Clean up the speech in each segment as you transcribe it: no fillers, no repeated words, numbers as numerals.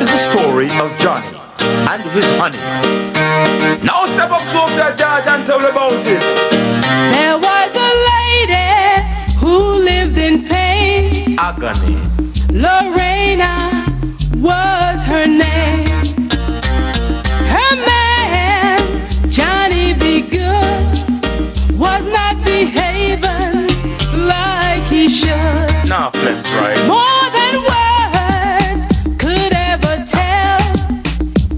is the story of Johnny and his honey. Now step up, Sophia George, and tell about it. There was a lady who lived in pain. Agony. Lorena was her name. Her man, Johnny Be Good, was not behaving like he should. Nah, flex right. More than words could ever tell.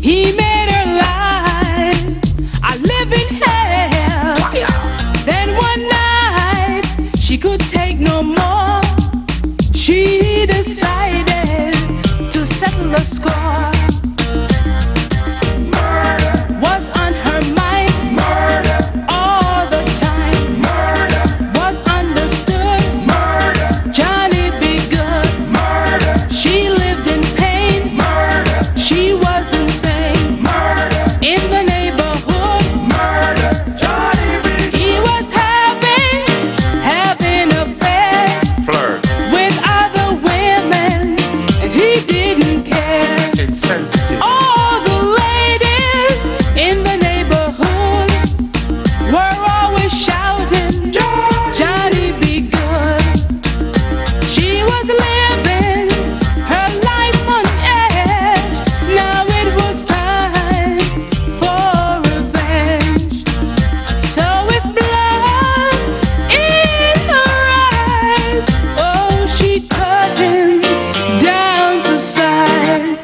He made her life a living hell. Fire. Then one night she could take no more. She decided to settle the score. Murder was on her mind. Murder all the time. Murder was understood. Murder Johnny Be Good. Murder she lived in pain. Murder she was insane. Murder in the neighborhood. Murder Johnny Be Good. He was having affairs. Flirt. With other women, and he didn't care. Insensitive. All the ladies in the neighborhood were always shouting, Johnny Be Good. She was living her life on edge. Now it was time for revenge. So with blood in her eyes, oh, she cut him down to size.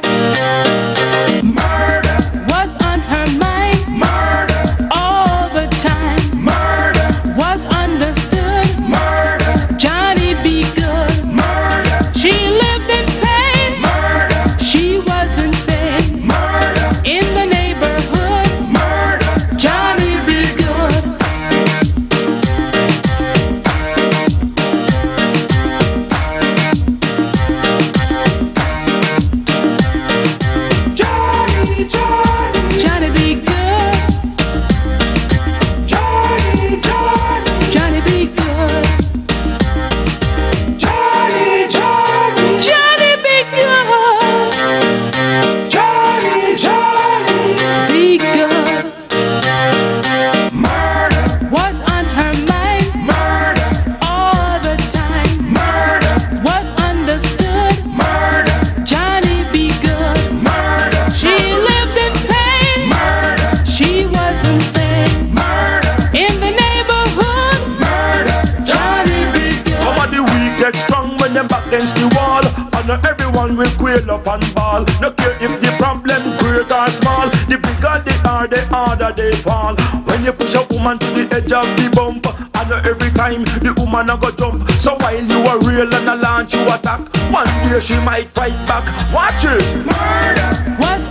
Murder was on her mind. Murder all the time. Murder was understood. Murder Johnny Be Good. Murder she lived in pain. Murder she was insane. Murder in the neighborhood. Murder Johnny Be Good. Johnny Be Good. Johnny Be Good. Johnny Be Good. Be Good. Murder was on her mind. Murder all the time. Murder was understood. Murder Johnny Be Good. Murder she lived in pain. Murder she was insane. Murder in the neighborhood. Murder Johnny Be Good. Some of the weak get strong when them back against the wall. And not everyone will quail up and ball. No care if the problem great or small. The bigger they are, the harder they fall. When you push a woman to the edge of the bump, and not every time the woman a go jump. So while you are real and a launch you attack, one day she might fight back. Watch it. Murder was